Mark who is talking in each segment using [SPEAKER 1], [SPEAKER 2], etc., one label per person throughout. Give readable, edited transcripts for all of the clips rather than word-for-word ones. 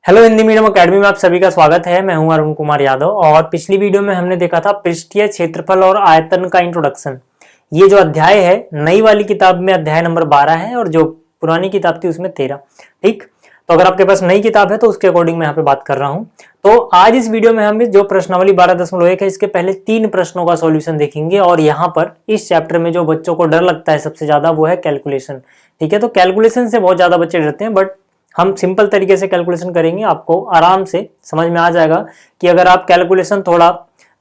[SPEAKER 1] Hello Hindi medium academy में आप सभी का स्वागत है। मैं हूं अरुण कुमार यादव और पिछली वीडियो में हमने देखा था पृष्ठीय क्षेत्रफल और आयतन का इंट्रोडक्शन। ये जो अध्याय है नई वाली किताब में अध्याय नंबर 12 है और जो पुरानी किताब थी उसमें 13। ठीक, तो अगर आपके पास नई किताब है तो उसके अकॉर्डिंग मैं यहाँ पे बात कर रहा हूँ। तो आज इस वीडियो में हम जो प्रश्नावली 12.1 है इसके पहले 3 प्रश्नों का सॉल्यूशन देखेंगे और यहाँ पर इस चैप्टर में जो बच्चों को डर लगता है सबसे ज्यादा वो है कैलकुलेशन। ठीक है, तो कैलकुलेशन से बहुत ज्यादा बच्चे डरते हैं, बट हम सिंपल तरीके से कैलकुलेशन करेंगे, आपको आराम से समझ में आ जाएगा कि अगर आप कैलकुलेशन थोड़ा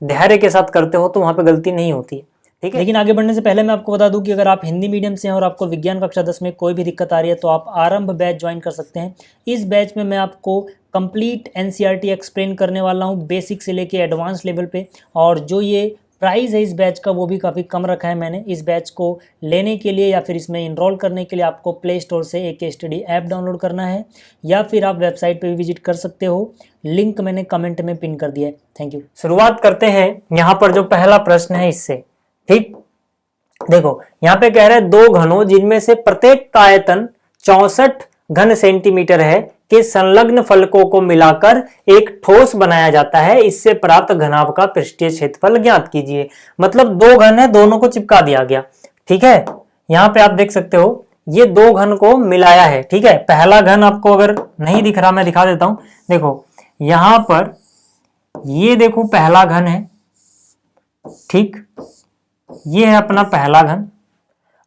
[SPEAKER 1] धैर्य के साथ करते हो तो वहां पे गलती नहीं होती है। ठीक है, लेकिन आगे बढ़ने से पहले मैं आपको बता दूं कि अगर आप हिंदी मीडियम से हैं और आपको विज्ञान कक्षा 10 में कोई भी दिक्कत आ रही है तो आप आरंभ बैच ज्वाइन कर सकते हैं। इस बैच में मैं आपको कंप्लीट एनसीईआरटी एक्सप्लेन करने वाला हूं, बेसिक से लेके एडवांस लेवल पे। और जो ये प्राइस है इस बैच का वो भी काफ़ी कम रखा है मैंने। इस बैच को लेने के लिए या फिर इसमें इनरोल करने के लिए आपको प्ले स्टोर से एक स्टडी ऐप डाउनलोड करना है या फिर आप वेबसाइट पे भी विजिट कर सकते हो। लिंक मैंने कमेंट में पिन कर दिया है। Thank you. शुरुआत करते हैं यहाँ पर जो पहला प्रश्न है इससे। ठीक, देखो यहाँ पे कह रहे हैं दो घनों जिनमें से प्रत्येक का आयतन 64 घन सेंटीमीटर है के संलग्न फलकों को मिलाकर एक ठोस बनाया जाता है, इससे प्राप्त घनाभ का पृष्ठीय क्षेत्रफल ज्ञात कीजिए। मतलब दो घन है, दोनों को चिपका दिया गया। ठीक है, यहाँ पे आप देख सकते हो ये दो घन को मिलाया है। ठीक है, पहला घन आपको अगर नहीं दिख रहा मैं दिखा देता हूं। देखो यहां पर ये देखो पहला घन है। ठीक, ये है अपना पहला घन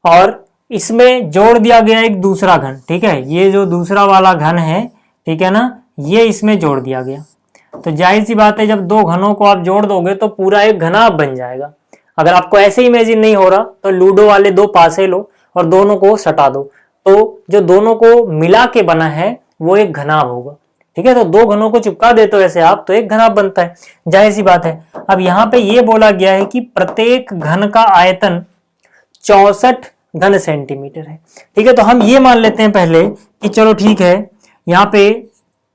[SPEAKER 1] और इसमें जोड़ दिया गया एक दूसरा घन। ठीक है, ये जो दूसरा वाला घन है, ठीक है ना, ये इसमें जोड़ दिया गया। तो जाहिर सी बात है जब दो घनों को आप जोड़ दोगे तो पूरा एक घनाभ बन जाएगा। अगर आपको ऐसे इमेजिन नहीं हो रहा तो लूडो वाले दो पासे लो और दोनों को सटा दो, तो जो दोनों को मिला के बना है वो एक घनाभ होगा। ठीक है, तो दो घनों को चिपका देते हो ऐसे आप तो एक घनाभ बनता है, जाहिर सी बात है। अब यहाँ पे ये बोला गया है कि प्रत्येक घन का आयतन 64 घन सेंटीमीटर है। ठीक है, तो हम ये मान लेते हैं पहले कि चलो ठीक है, यहाँ पे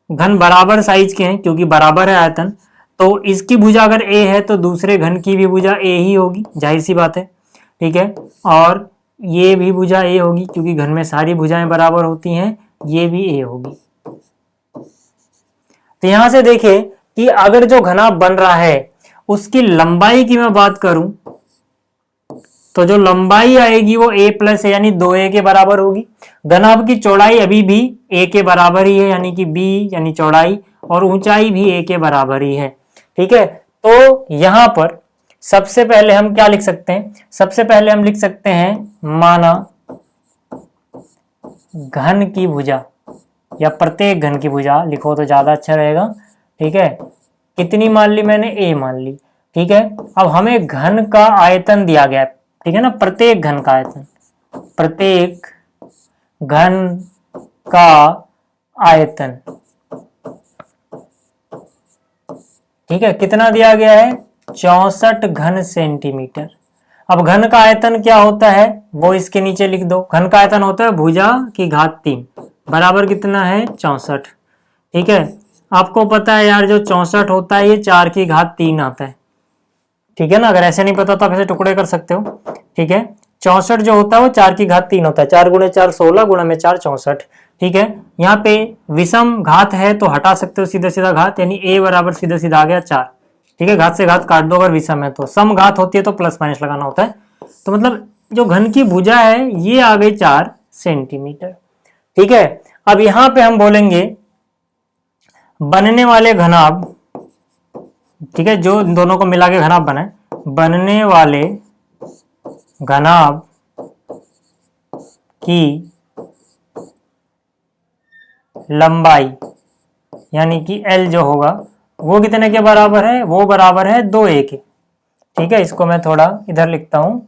[SPEAKER 1] घन बराबर साइज के हैं क्योंकि बराबर है आयतन, तो इसकी भुजा अगर a है तो दूसरे घन की भी भुजा a ही होगी, जाहिर सी बात है। ठीक है, और ये भी भुजा a होगी क्योंकि घन में सारी भुजाएं बराबर होती हैं, ये भी a होगी। तो यहां से देखिए कि अगर जो घनाभ बन रहा है उसकी लंबाई की मैं बात करूं तो जो लंबाई आएगी वो a प्लस यानी 2a के बराबर होगी। घनाभ की चौड़ाई अभी भी a के बराबर ही है यानी कि b यानी चौड़ाई, और ऊंचाई भी a के बराबर ही है। ठीक है, तो यहां पर सबसे पहले हम क्या लिख सकते हैं? सबसे पहले हम लिख सकते हैं माना घन की भुजा, या प्रत्येक घन की भुजा लिखो तो ज्यादा अच्छा रहेगा। ठीक है, कितनी मान ली मैंने? a मान ली। ठीक है, अब हमें घन का आयतन दिया गया है। ठीक है ना, प्रत्येक घन का आयतन, प्रत्येक घन का आयतन। ठीक है, कितना दिया गया है? 64 घन सेंटीमीटर। अब घन का आयतन क्या होता है वो इसके नीचे लिख दो। घन का आयतन होता है भुजा की घात 3 बराबर कितना है? 64। ठीक है, आपको पता है यार जो 64 होता है ये 4 की घात 3 आता है। ठीक है ना, अगर ऐसे नहीं पता तो आप ऐसे टुकड़े कर सकते हो। ठीक है, 64 जो होता है वो 4 की घात 3 होता है। 4 गुणे 4 16, गुणा में 4 64। ठीक है, यहाँ पे विषम घात है तो हटा सकते हो सीधा सीधा घात, यानी a बराबर सीधा सीधा आ गया 4। ठीक है, घात से घात काट दो अगर विषम है तो। सम घात होती है तो प्लस माइनस लगाना होता है। तो मतलब जो घन की भुजा है ये आ गई 4 सेंटीमीटर। ठीक है, अब यहां पे हम बोलेंगे बनने वाले घनाभ। ठीक है, जो दोनों को मिला के घनाभ बना है, बनने वाले घनाभ की लंबाई यानी कि L जो होगा वो कितने के बराबर है? वो बराबर है 2a के। ठीक है, इसको मैं थोड़ा इधर लिखता हूं।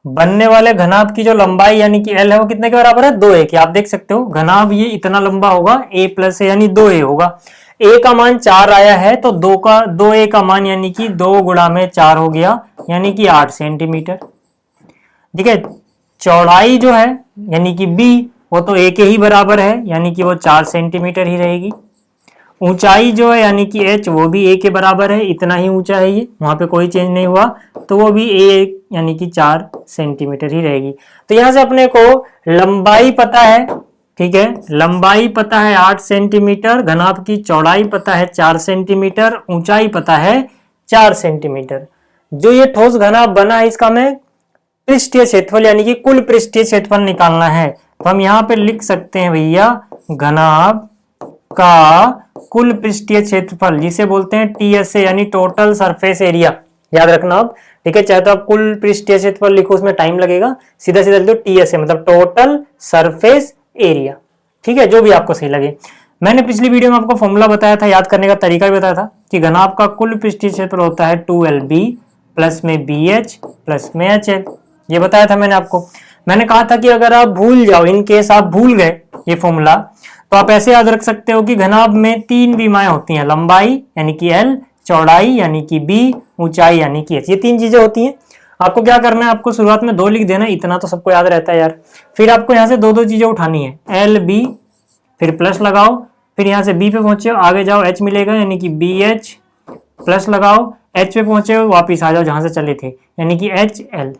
[SPEAKER 1] बनने वाले घनाभ की जो लंबाई यानी कि L है वो कितने के बराबर है? 2a के। आप देख सकते हो घनाभ ये इतना लंबा होगा, a प्लस यानी 2a होगा। a का मान 4 आया है तो 2a का मान यानी कि 2 गुणा में 4 हो गया, यानी कि 8 सेंटीमीटर। ठीक है, चौड़ाई जो है यानी कि b वो तो a के ही बराबर है यानी कि वो 4 सेंटीमीटर ही रहेगी। ऊंचाई जो है यानी कि h वो भी a के बराबर है, इतना ही ऊंचा है ये, वहां पे कोई चेंज नहीं हुआ, तो वो भी a यानी कि 4 सेंटीमीटर ही रहेगी। तो यहां से अपने को लंबाई पता है। ठीक है, लंबाई पता है 8 सेंटीमीटर, घनाभ की चौड़ाई पता है 4 सेंटीमीटर, ऊंचाई पता है 4 सेंटीमीटर। जो ये ठोस घनाभ बना है इसका मैं पृष्ठीय क्षेत्रफल यानी कि कुल पृष्ठीय क्षेत्रफल निकालना है। तो हम यहाँ पे लिख सकते हैं भैया घनाभ का कुल पृष्ठीय क्षेत्रफल, जिसे बोलते हैं टीएसए यानी टोटल सरफेस एरिया। याद रखना आप, ठीक है, चाहे तो आप कुल पृष्ठीय क्षेत्रफल लिखो, उसमें टाइम लगेगा, सीधा सीधा लिख दो टीएसए मतलब टोटल सरफेस एरिया। ठीक है, जो भी आपको सही लगे। मैंने पिछली वीडियो में आपको फॉर्मूला बताया था, याद करने का तरीका भी बताया था कि घनाभ का कुल पृष्ठीय क्षेत्रफल होता है 2LB प्लस में BH प्लस में HL। ये बताया था मैंने आपको। मैंने कहा था कि अगर आप भूल जाओ, इन केस आप भूल गए ये फॉर्मूला, तो आप ऐसे याद रख सकते हो कि घनाभ में 3 विमाएं होती हैं, लंबाई यानी कि L, चौड़ाई यानी कि B, ऊंचाई यानी कि H। ये 3 चीजें होती हैं। आपको क्या करना है, आपको शुरुआत में 2 लिख देना, इतना तो सबको याद रहता है यार। फिर आपको यहाँ से 2-2 चीजें उठानी है, LB, फिर प्लस लगाओ, फिर यहाँ से B पे पहुंचे हो, आगे जाओ H मिलेगा यानी कि BH, प्लस लगाओ, H पे पहुंचे हो, वापिस आ जाओ जहां से चले थे यानी कि HL।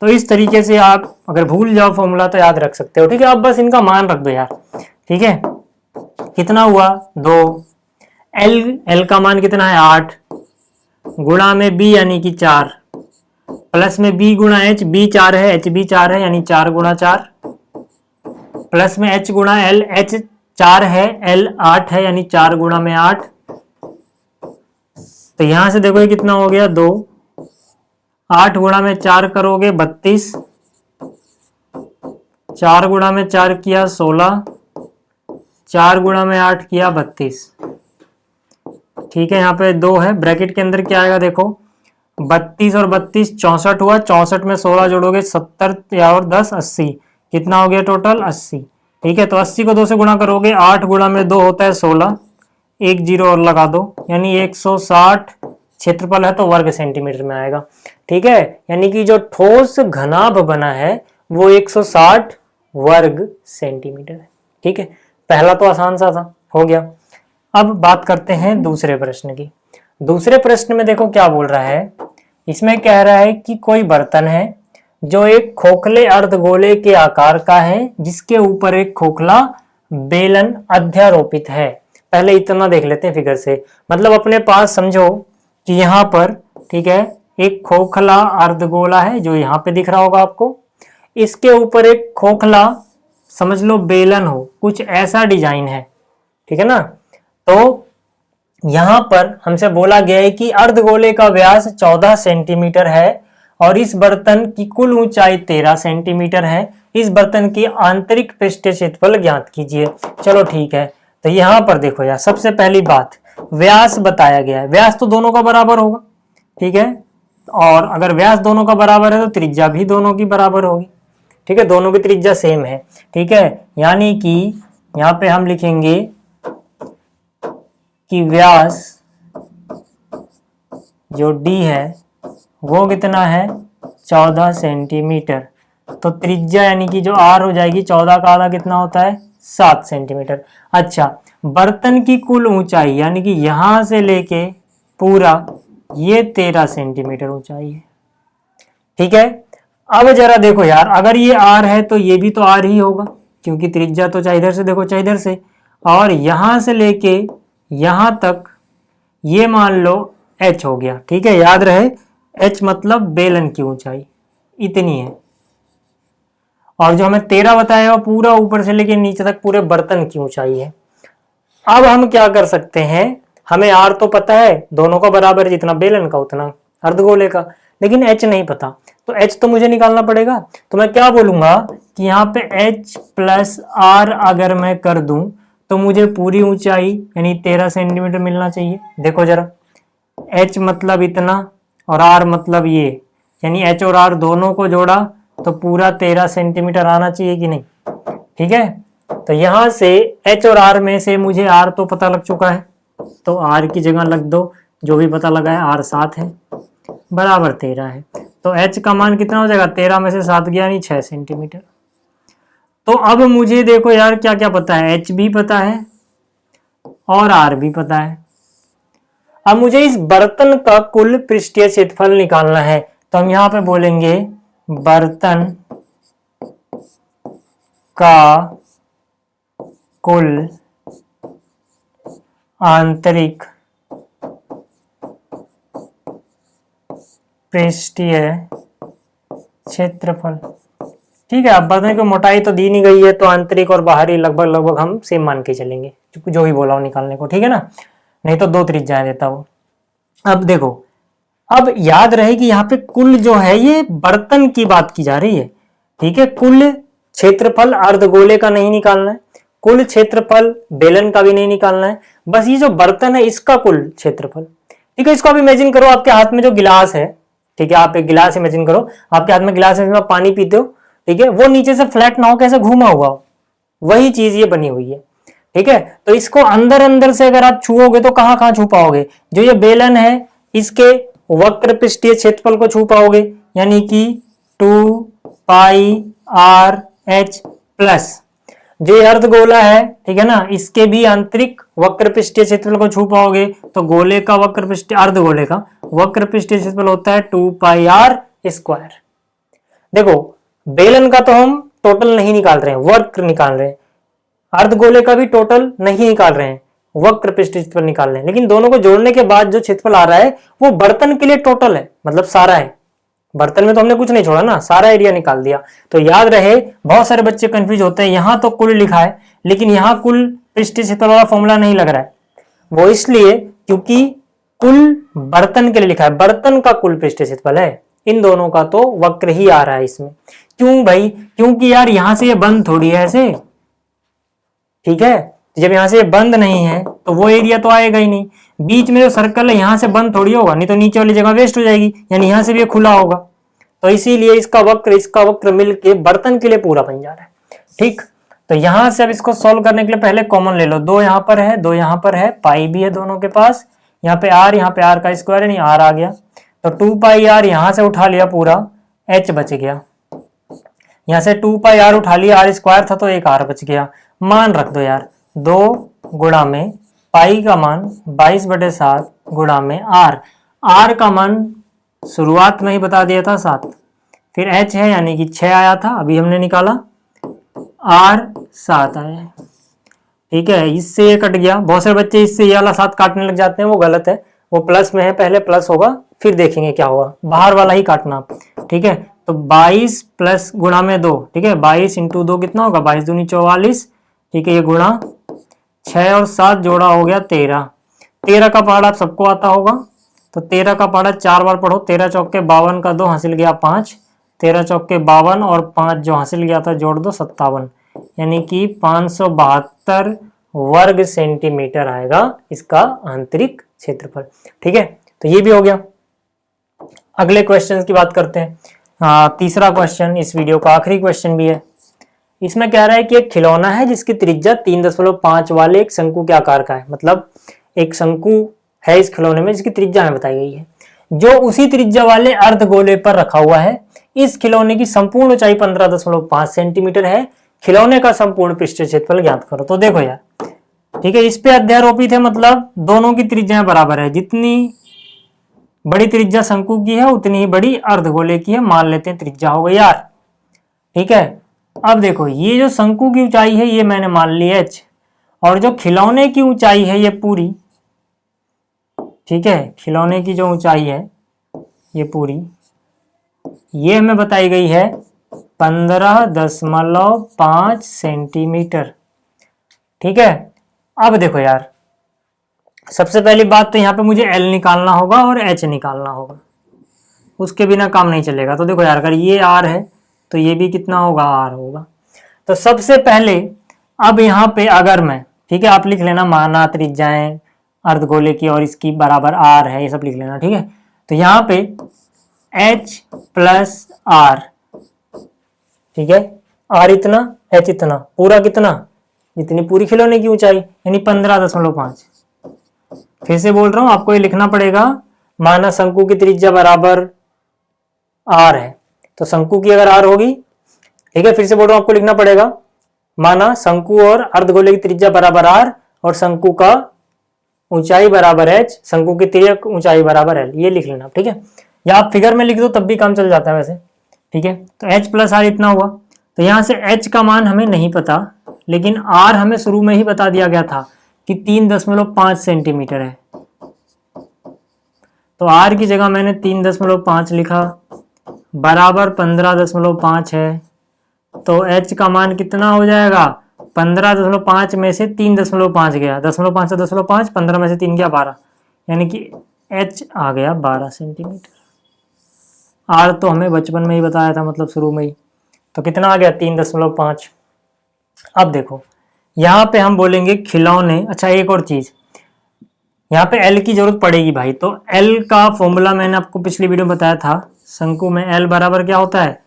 [SPEAKER 1] तो इस तरीके से आप अगर भूल जाओ फॉर्मूला तो याद रख सकते हो। ठीक है, आप बस इनका मान रख दो यार। ठीक है, कितना हुआ 2, L का मान कितना है 8, गुणा में B यानी कि 4, प्लस में B गुणा H, B 4 है, H भी 4 है यानी 4 गुणा 4, प्लस में H गुणा L, H 4 है, L 8 है यानी 4 गुणा में 8। तो यहां से देखो ये कितना हो गया 2, 8 गुणा में 4 करोगे 32, 4 गुणा में 4 किया 16, 4 गुणा में 8 किया 32। ठीक है, यहाँ पे 2 है, ब्रैकेट के अंदर क्या आएगा देखो, 32 और 32 64 हुआ, 64 में 16 जोड़ोगे 70 या और 10 80, कितना हो गया टोटल 80। ठीक है, तो 80 को 2 से गुणा करोगे, 8 गुणा में 2 होता है 16, 1 0 और लगा दो यानी 160 क्षेत्रफल है तो वर्ग सेंटीमीटर में आएगा। ठीक है, यानी कि जो ठोस घनाभ बना है वो 160 वर्ग सेंटीमीटर है। ठीक है, पहला तो आसान सा था, हो गया। अब बात करते हैं दूसरे प्रश्न की। दूसरे प्रश्न में देखो क्या बोल रहा है, इसमें कह रहा है कि कोई बर्तन है जो एक खोखले अर्धगोले के आकार का है, जिसके ऊपर एक खोखला बेलन अध्यारोपित है। पहले इतना देख लेते हैं फिगर से, मतलब अपने पास समझो कि यहाँ पर, ठीक है, एक खोखला अर्धगोला है जो यहाँ पे दिख रहा होगा आपको, इसके ऊपर एक खोखला समझ लो बेलन हो, कुछ ऐसा डिजाइन है। ठीक है ना, तो यहां पर हमसे बोला गया है कि अर्धगोले का व्यास 14 सेंटीमीटर है और इस बर्तन की कुल ऊंचाई 13 सेंटीमीटर है। इस बर्तन की आंतरिक पृष्ठीय क्षेत्रफल ज्ञात कीजिए। चलो ठीक है, तो यहां पर देखो यार, सबसे पहली बात व्यास बताया गया है, व्यास तो दोनों का बराबर होगा। ठीक है, और अगर व्यास दोनों का बराबर है तो त्रिज्या भी दोनों की बराबर होगी। ठीक है, दोनों की त्रिज्या सेम है। ठीक है, यानी कि यहाँ पे हम लिखेंगे कि व्यास जो D है वो कितना है 14 सेंटीमीटर, तो त्रिज्या यानी कि जो R हो जाएगी 14 का आधा कितना होता है 7 सेंटीमीटर। अच्छा, बर्तन की कुल ऊंचाई यानी कि यहां से लेके पूरा ये 13 सेंटीमीटर ऊंचाई है। ठीक है, अब जरा देखो यार, अगर ये R है तो ये भी तो R ही होगा, क्योंकि त्रिज्या तो चाहे इधर से देखो चाहे इधर से, और यहां से लेके यहां तक ये मान लो H हो गया। ठीक है, याद रहे H मतलब बेलन की ऊंचाई इतनी है, और जो हमें 13 बताया वो पूरा ऊपर से लेके नीचे तक पूरे बर्तन की ऊंचाई है। अब हम क्या कर सकते हैं, हमें R तो पता है दोनों का बराबर है, जितना बेलन का उतना अर्धगोले का, लेकिन H नहीं पता, तो H तो मुझे निकालना पड़ेगा। तो मैं क्या बोलूंगा कि यहाँ पे H प्लस R अगर मैं कर दूं तो मुझे पूरी ऊंचाई यानी 13 सेंटीमीटर मिलना चाहिए। देखो जरा, H मतलब इतना और R मतलब ये, यानी H और R दोनों को जोड़ा तो पूरा 13 सेंटीमीटर आना चाहिए कि नहीं। ठीक है, तो यहां से H और R में से मुझे R तो पता लग चुका है, तो R की जगह लग दो, जो भी पता लगा है, R 7 है बराबर 13 है, तो H का मान कितना हो जाएगा 13 में से 7 गया यानी 6 सेंटीमीटर। तो अब मुझे देखो यार क्या क्या पता है, H भी पता है और R भी पता है। अब मुझे इस बर्तन का कुल पृष्ठीय क्षेत्रफल निकालना है, तो हम यहां पे बोलेंगे बर्तन का कुल आंतरिक पृष्ठीय क्षेत्रफल। ठीक है, अब बताएं कि मोटाई तो दी नहीं गई है, तो आंतरिक और बाहरी लगभग लगभग हम सेम मान के चलेंगे, जो भी बोला हो निकालने को, ठीक है ना, नहीं तो 2 त्रिज्याएं देता वो। अब देखो, अब याद रहे कि यहाँ पे कुल जो है ये बर्तन की बात की जा रही है, ठीक है। कुल क्षेत्रफल अर्धगोले का नहीं निकालना है, कुल क्षेत्रफल बेलन का भी नहीं निकालना है, बस ये जो बर्तन है इसका कुल क्षेत्रफल, ठीक है। इसको आप इमेजिन करो, आपके हाथ में जो गिलास है, ठीक है, आप एक गिलास इमेजिन करो, आपके हाथ में गिलास है, आप पानी पीते हो, ठीक है, वो नीचे से फ्लैट ना हो, कैसे घूमा हुआ हो, वही चीज ये बनी हुई है, ठीक है। तो इसको अंदर अंदर से अगर आप छुओगे तो कहां कहां छू पाओगे, जो ये बेलन है इसके वक्र पृष्ठीय क्षेत्रफल को छू पाओगे, यानी कि 2 पाई आर एच प्लस जो ये अर्धगोला है, ठीक है ना, इसके भी आंतरिक वक्र पृष्ठीय क्षेत्रफल को छू पाओगे। तो गोले का वक्र पृष्ठीय, अर्धगोले का वक्र पृष्ठीय क्षेत्रफल होता है 2 पाई आर स्क्वायर। देखो, बेलन का तो हम टोटल नहीं निकाल रहे हैं, वक्र निकाल रहे हैं, अर्धगोले का भी टोटल नहीं निकाल रहे हैं, वक्र पृष्ठीय क्षेत्रफल निकाल रहे हैं, लेकिन दोनों को जोड़ने के बाद जो क्षेत्रफल आ रहा है वो बर्तन के लिए टोटल है, मतलब सारा है, बर्तन में तो हमने कुछ नहीं छोड़ा ना, सारा एरिया निकाल दिया। तो याद रहे, बहुत सारे बच्चे कंफ्यूज होते हैं, यहां तो कुल लिखा है लेकिन यहां कुल पृष्ठीय क्षेत्रफल वाला फॉर्मूला नहीं लग रहा है, वो इसलिए क्योंकि कुल बर्तन के लिए लिखा है, बर्तन का कुल पृष्ठीय क्षेत्रफल है, इन दोनों का तो वक्र ही आ रहा है इसमें। क्यों भाई, क्योंकि यार यहां से ये बंद थोड़ी है ऐसे, ठीक है, जब यहां से ये बंद नहीं है तो वो एरिया तो आएगा ही नहीं, बीच में जो सर्कल है यहां से बंद थोड़ी होगा, नहीं तो नीचे वाली जगह वेस्ट हो जाएगी, यानी यहां से भी खुला होगा, तो इसीलिए इसका वक्र मिलके बर्तन के लिए पूरा बन जा रहा है, ठीक। तो यहां से अब इसको सॉल्व करने के लिए पहले कॉमन ले लो, 2 यहां पर है, 2 यहां पर है, पाई भी है दोनों के पास, यहाँ पे आर का स्क्वायर है, नहीं आर आ गया, तो 2 पाई आर यहां से उठा लिया पूरा, एच बच गया, यहां से 2 पाई आर उठा लिया, आर स्क्वायर था तो एक आर बच गया, मान रख दो यार, 2 गुणा में पाई का मान 22/7 गुणा में आर का मान शुरुआत में ही बता दिया था 7, फिर एच है यानी कि 6 आया था, अभी हमने निकाला, आर 7 आया है, ठीक है। इससे ये कट गया, बहुत सारे बच्चे इससे ये वाला 7 काटने लग जाते हैं, वो गलत है, वो प्लस में है, पहले प्लस होगा फिर देखेंगे क्या होगा, बाहर वाला ही काटना, ठीक है। तो 22 प्लस गुणा में 2, ठीक है, 22 इंटू 2 कितना होगा, 22 दूनी 44, ठीक है, ये गुणा 6 और 7 जोड़ा हो गया 13 का पहाड़ आप सबको आता होगा, तो 13 का पहाड़ा 4 बार पढ़ो, 13 चौके 52 का 2 हासिल गया 5, 13 चौके 52 और 5 जो हासिल गया था जोड़ दो 57, यानी कि 572 वर्ग सेंटीमीटर आएगा इसका आंतरिक क्षेत्रफल, ठीक है। तो ये भी हो गया। अगले क्वेश्चन की बात करते हैं। तीसरा क्वेश्चन, इस वीडियो का आखिरी क्वेश्चन भी है। इसमें कह रहा है कि एक खिलौना है जिसकी त्रिज्या 3.5 वाले एक शंकु के आकार का है, मतलब एक शंकु है इस खिलौने में जिसकी त्रिज्या हमें बताई गई है, जो उसी त्रिज्या वाले अर्धगोले पर रखा हुआ है। इस खिलौने की संपूर्ण ऊंचाई 15.5 सेंटीमीटर है, खिलौने का संपूर्ण पृष्ठीय क्षेत्रफल ज्ञात करो। तो देखो यार, ठीक है, इस पे अध्यारोपित है, मतलब दोनों की त्रिज्याएं बराबर है, जितनी बड़ी त्रिज्या शंकु की है उतनी ही बड़ी अर्धगोले की है, मान लेते हैं त्रिज्या हो गई यार, ठीक है। अब देखो, ये जो शंकु की ऊंचाई है ये मैंने मान ली h, और जो खिलौने की ऊंचाई है ये पूरी, ठीक है, खिलौने की जो ऊंचाई है ये पूरी, ये हमें बताई गई है 15.5 सेंटीमीटर, ठीक है। अब देखो यार, सबसे पहली बात तो यहाँ पे मुझे L निकालना होगा और H निकालना होगा, उसके बिना काम नहीं चलेगा। तो देखो यार, अगर ये R है तो ये भी कितना होगा, R होगा। तो सबसे पहले अब यहाँ पे अगर मैं, ठीक है, आप लिख लेना, माना त्रिज्याएं अर्धगोले की और इसकी बराबर R है, ये सब लिख लेना, ठीक है। तो यहाँ पे H प्लस R, ठीक है, R इतना, H इतना, पूरा कितना, जितनी पूरी खिलौने की ऊंचाई, यानी 15.5। फिर से बोल रहा हूं, आपको ये लिखना पड़ेगा, माना शंकु की त्रिज्या बराबर R है, तो शंकु की अगर R होगी, ठीक है, फिर से बोल रहा हूं, आपको लिखना पड़ेगा, माना शंकु और अर्धगोले की त्रिज्या बराबर R और शंकु का ऊंचाई बराबर H, शंकु की तिर्यक ऊंचाई बराबर L, ये लिख लेना, ठीक है। या आप फिगर में लिख दो तब भी काम चल जाता है वैसे, ठीक है। तो H प्लस R इतना हुआ, तो यहाँ से h का मान हमें नहीं पता, लेकिन r हमें शुरू में ही बता दिया गया था कि 3.5 सेंटीमीटर है। तो r की जगह मैंने 3.5 लिखा, बराबर 15.5 है। तो h का मान कितना हो जाएगा, 15.5 में से 3.5 गया, 0.5 से 0.5, 15 में से 3 गया 12, यानी कि h आ गया 12 सेंटीमीटर। r तो हमें बचपन में ही बताया था, मतलब शुरू में ही। तो कितना आ गया, 3.5। अब देखो यहाँ पे हम बोलेंगे खिलौने। अच्छा एक और चीज, यहाँ पे L की जरूरत पड़ेगी भाई। तो L का फॉर्मूला मैंने आपको पिछली वीडियो में बताया था, शंकु में L बराबर क्या होता है,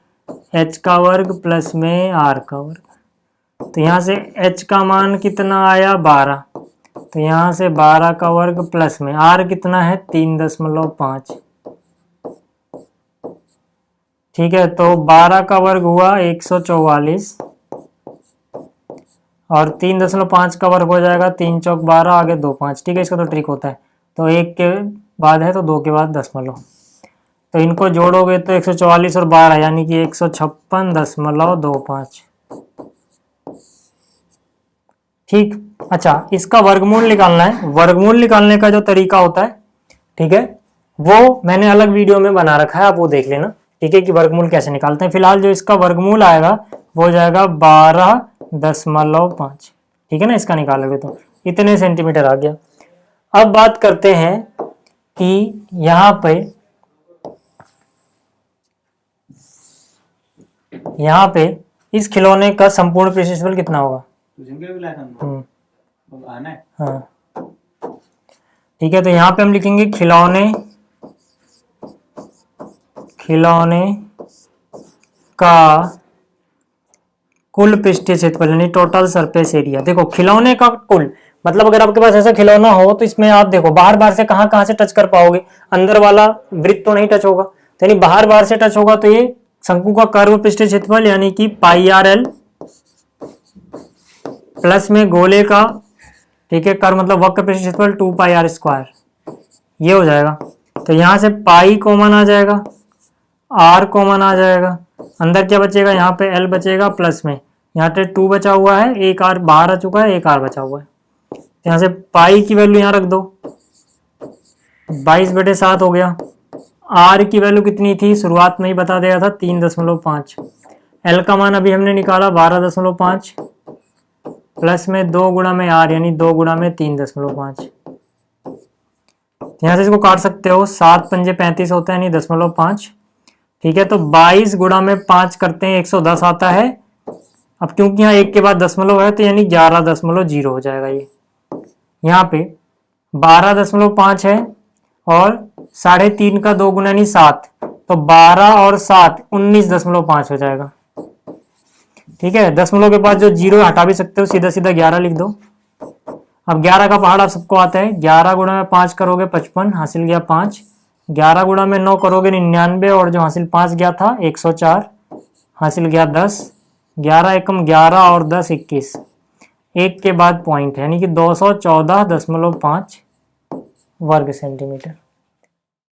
[SPEAKER 1] h का वर्ग प्लस में r का वर्ग। तो यहाँ से h का मान कितना आया, 12। तो यहाँ से 12 का वर्ग प्लस में r कितना है, 3.5। ठीक है, तो 12 का वर्ग हुआ 144 और 3.5 का वर्ग हो जाएगा 3 चौक 12, आगे 2 5। ठीक है, इसका तो ट्रिक होता है। तो 1 के बाद है तो 2 के बाद दशमलव, तो इनको जोड़ोगे तो 144 और 12 यानी कि 156.25। ठीक। अच्छा, इसका वर्गमूल निकालना है। वर्गमूल निकालने का जो तरीका होता है, ठीक है, वो मैंने अलग वीडियो में बना रखा है, आप वो देख लेना। ठीक है, कि वर्गमूल कैसे निकालते हैं। फिलहाल जो इसका वर्गमूल आएगा वो हो जाएगा 12.5। ठीक है ना, इसका निकालोगे तो इतने सेंटीमीटर आ गया। अब बात करते हैं कि यहाँ पे इस खिलौने का संपूर्ण पृष्ठ क्षेत्रफल कितना होगा। हाँ ठीक है, तो यहाँ पे हम लिखेंगे खिलौने का कुल पृष्ठीय क्षेत्रफल यानी टोटल सरफेस एरिया। देखो खिलौने का कुल मतलब अगर आपके पास ऐसा खिलौना हो तो इसमें आप देखो बाहर से कहां से टच कर पाओगे, अंदर वाला वृत्त तो नहीं टच होगा, तो यानी बाहर से टच होगा। तो ये शंकु का कर्व पृष्ठीय क्षेत्रफल यानी कि πrl प्लस में गोले का, ठीक है, कर्व मतलब वक्र पृष्ठीय क्षेत्रफल 2πr², ये हो जाएगा। तो यहां से पाई कॉमन आ जाएगा, r कॉमन आ जाएगा, अंदर क्या बचेगा, यहाँ पे l बचेगा प्लस में यहाँ पे 2 बचा हुआ है, एक r बाहर आ चुका है, एक r बचा हुआ है। यहाँ से पाई की वैल्यू यहाँ रख दो, 22/7 हो गया। r की वैल्यू कितनी थी, शुरुआत में ही बता दिया था 3.5। l का मान अभी हमने निकाला 12.5 प्लस में 2 गुणा में r यानी 2 गुणा में 3.5। यहाँ से इसको काट सकते हो, 7 पंजे 35 होता है यानी 0.5। ठीक है, तो 22 गुणा में 5 करते हैं 110 आता है। अब क्योंकि यहाँ 1 के बाद दशमलव है तो यानी 11.0 हो जाएगा। ये यहाँ पे 12.5 है और 3.5 का 2 गुना यानी 7, तो 12 और 7 19.5 हो जाएगा। ठीक है, दशमलव के बाद जो 0 हटा भी सकते हो, सीधा सीधा 11 लिख दो। अब 11 का पहाड़ आप सबको आता है, 11 गुणा में 5 करोगे 55, हासिल गया 5। 11 गुणा में 9 करोगे 99 और जो हासिल 5 गया था 104, हासिल गया 10। 11 एकम 11 और 10 21, 1 के बाद पॉइंट यानी कि 214.5 वर्ग सेंटीमीटर।